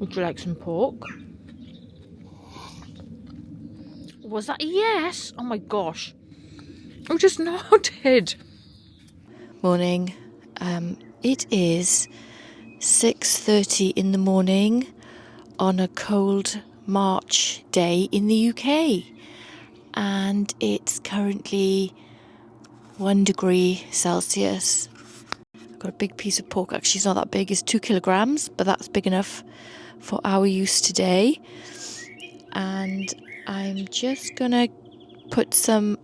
Would you like some pork? Was that a yes? Oh my gosh. I just nodded. Morning. It is 6:30 in the morning on a cold March day in the UK. And it's currently 1 degree Celsius. I've got a big piece of pork. Actually, it's not that big. It's 2 kilograms, but that's big enough for our use today. And I'm just gonna put some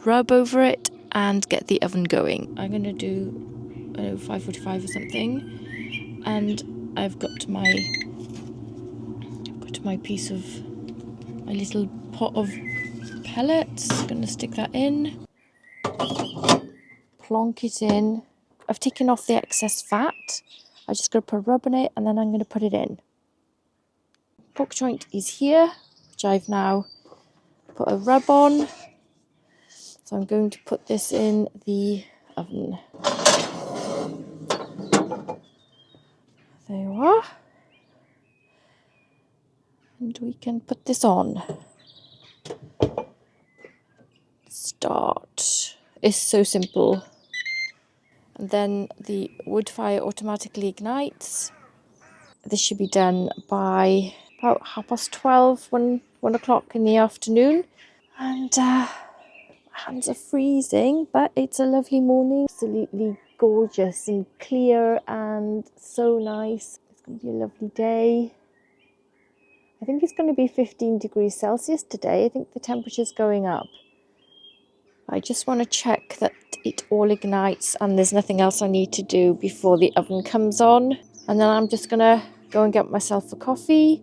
rub over it and get the oven going. I'm gonna do 5:45 or something, and I've got my my little pot of pellets. I'm gonna stick that in, plonk it in. I've taken off the excess fat. I just gotta put a rub on it, and then I'm gonna put it in. Pork joint is here, which I've now put a rub on. So I'm going to put this in the oven. There you are. And we can put this on. Start. It's so simple. And then the wood fire automatically ignites. This should be done by about 12:30, 1 o'clock in the afternoon. And hands are freezing, but it's a lovely morning. Absolutely gorgeous and clear and so nice. It's going to be a lovely day. I think it's going to be 15 degrees Celsius today. I think the temperature's going up. I just want to check that it all ignites and there's nothing else I need to do before the oven comes on. And then I'm just going to go and get myself a coffee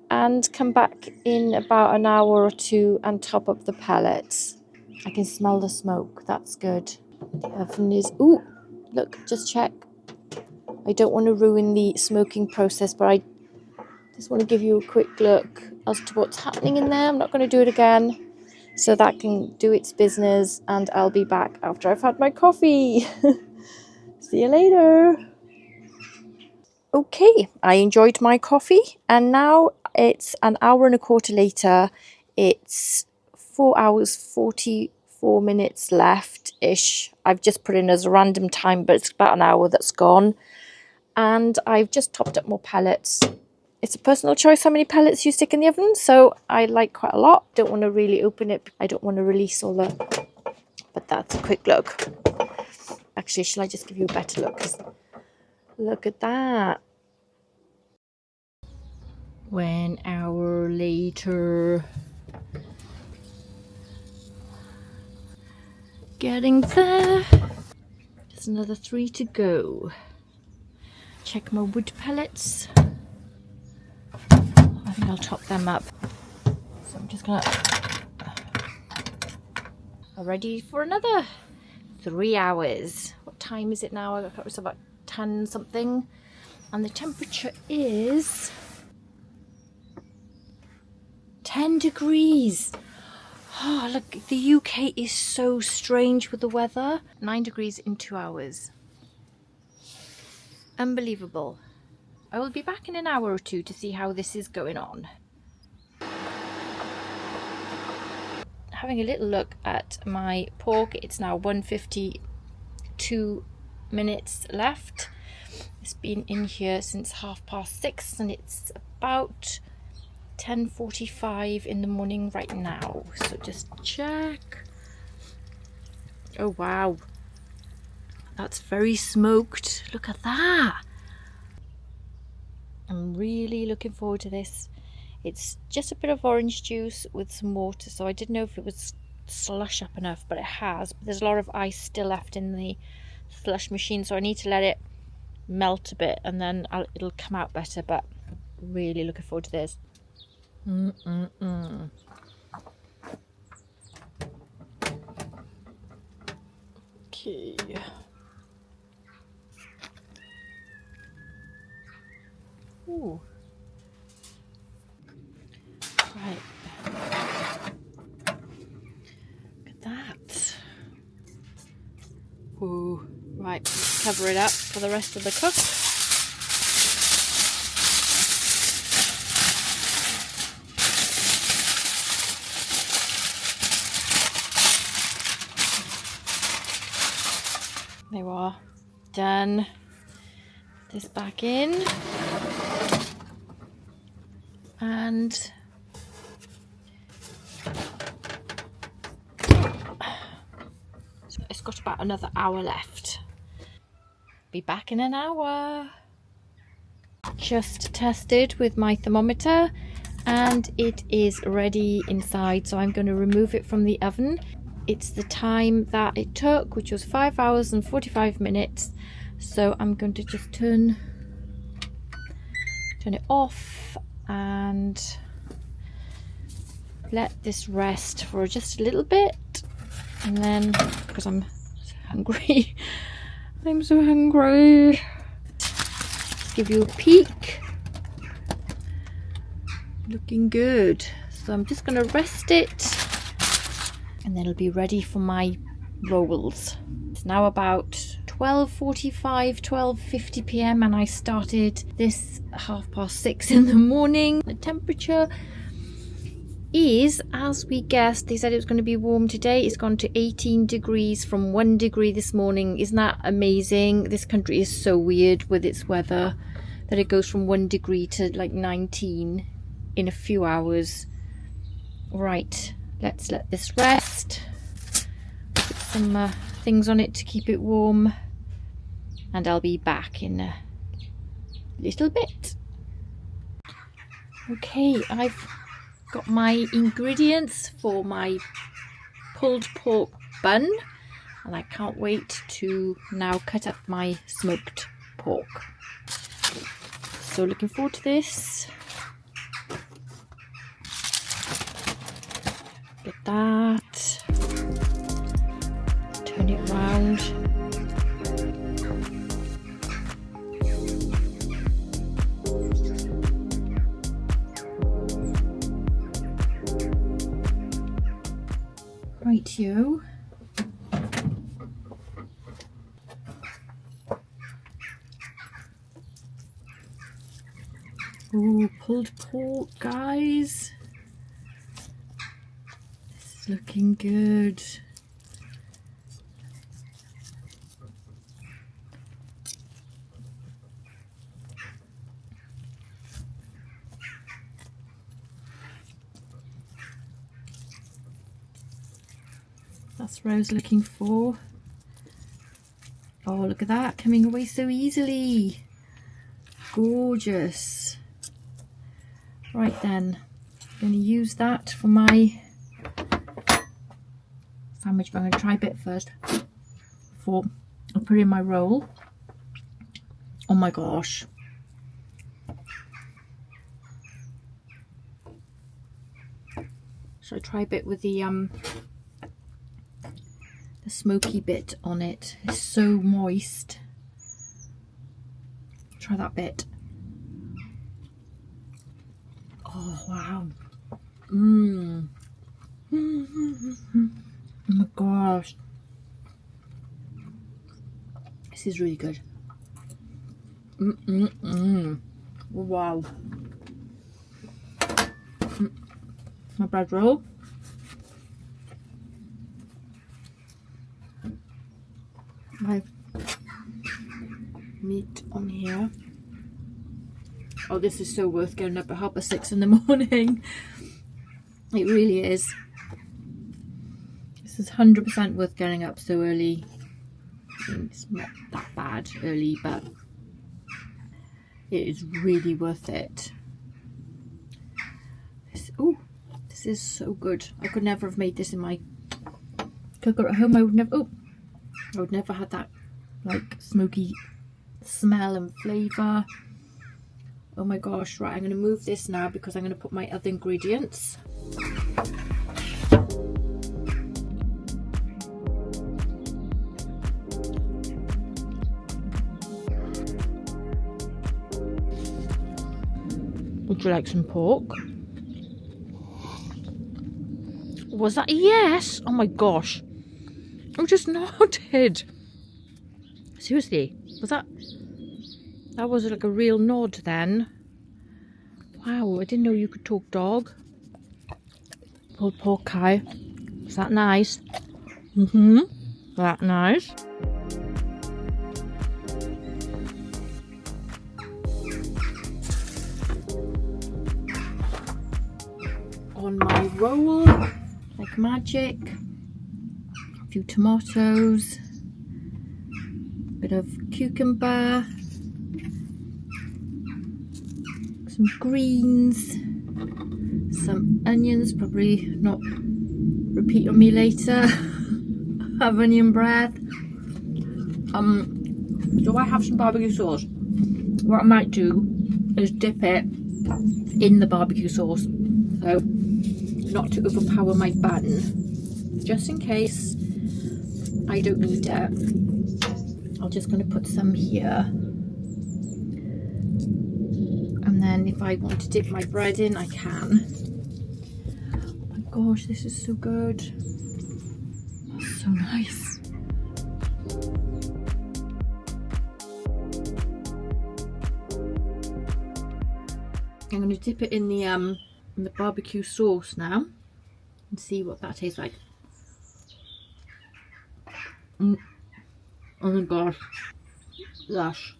and come back in about an hour or two and top up the pellets. I can smell the smoke. That's good. The oven is... Ooh, look, just check. I don't want to ruin the smoking process, but I just want to give you a quick look as to what's happening in there. I'm not going to do it again. So that can do its business, and I'll be back after I've had my coffee. See you later. Okay, I enjoyed my coffee, and now it's an hour and a quarter later. It's 4 hours 44 minutes left-ish. I've just put in as a random time, but it's about an hour that's gone. And I've just topped up more pellets. It's a personal choice how many pellets you stick in the oven, so I like quite a lot. Don't want to really open it. I don't want to release all the... But that's a quick look. Actually, shall I just give you a better look? 'Cause look at that. 1 hour later. Getting there. Just another 3 to go. Check my wood pellets. I think I'll top them up. So I'm just gonna... Ready for another 3 hours. What time is it now? I thought it was about 10 something. And the temperature is 10 degrees. Oh, look, the UK is so strange with the weather. 9 degrees in 2 hours. Unbelievable. I will be back in an hour or two to see how this is going on. Having a little look at my pork. It's now 1:52 minutes left. It's been in here since 6:30 and it's about 10:45 in the morning right now. So just check. Oh wow, that's very smoked. Look at that. I'm really looking forward to this. It's just a bit of orange juice with some water, so I didn't know if it would slush up enough, but it has. But there's a lot of ice still left in the slush machine, so I need to let it melt a bit and then it'll come out better. But really looking forward to this. Okay. Ooh. Right. Look at that. Ooh. Right, let's cover it up for the rest of the cook. Done. This back in. And it's got about another hour left. Be back in an hour. Just tested with my thermometer and it is ready inside, so I'm going to remove it from the oven. It's the time that it took, which was 5 hours and 45 minutes. So I'm going to just turn it off and let this rest for just a little bit, and then, because I'm so hungry, I'm so hungry. Let's give you a peek. Looking good. So I'm just going to rest it and then it'll be ready for my rolls. It's now about 12:45, 12:50 p.m. and I started this 6:30 in the morning. The temperature is, as we guessed, they said it was going to be warm today. It's gone to 18 degrees from 1 degree this morning. Isn't that amazing? This country is so weird with its weather, that it goes from 1 degree to like 19 in a few hours. Right, let's let this rest. Put some things on it to keep it warm, and I'll be back in a little bit. Okay, I've got my ingredients for my pulled pork bun, and I can't wait to now cut up my smoked pork. So looking forward to this. Get that. Turn it round. Rightio. Ooh, pulled pork, guys. This is looking good. That's what I was looking for. Oh, look at that, coming away so easily. Gorgeous. Right then, I'm going to use that for my sandwich, but I'm going to try a bit first before I put it in my roll. Oh my gosh. Should I try a bit with the smoky bit on it? It's so moist. Try that bit. Oh wow. Oh my gosh. This is really good. Wow. My bread roll. My meat on here. Oh, this is so worth getting up at 6:30 in the morning. It really is. This is 100% worth getting up so early. I mean, it's not that bad early, but it is really worth it. This is so good. I could never have made this in my cooker at home. I would never have that like smoky smell and flavour. Oh my gosh. Right, I'm going to move this now because I'm going to put my other ingredients. Would you like some pork? Was that a yes? Oh my gosh. I just nodded. Seriously, that was like a real nod then. Wow, I didn't know you could talk dog. Pulled pork pie. Is that nice? That nice. on my roll like magic. A few tomatoes, bit of cucumber, some greens, some onions, probably not repeat on me later. Have onion bread. Do I have some barbecue sauce? What I might do is dip it in the barbecue sauce, so not to overpower my bun, just in case I don't need it. I'm just going to put some here, and then if I want to dip my bread in, I can. Oh my gosh, this is so good. So nice. I'm going to dip it in the barbecue sauce now and see what that tastes like. Oh my gosh, lush.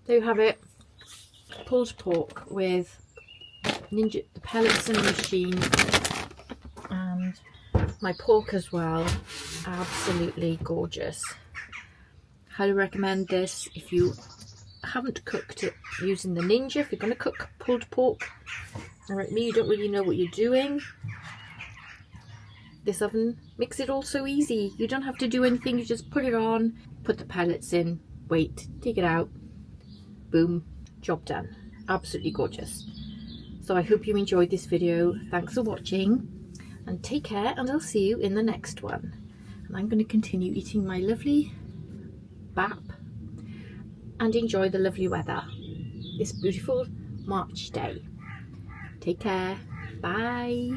There you have it, pulled pork with Ninja pellets in the machine, and my pork as well. Absolutely gorgeous. Highly recommend this if you haven't cooked it using the Ninja. If you're going to cook pulled pork, and like me, you don't really know what you're doing, this oven makes it all so easy. You don't have to do anything, you just put it on, put the pellets in, wait, take it out, boom, job done. Absolutely gorgeous. So I hope you enjoyed this video. Thanks for watching, and take care, and I'll see you in the next one. And I'm going to continue eating my lovely bap and enjoy the lovely weather this beautiful March day. Take care. Bye.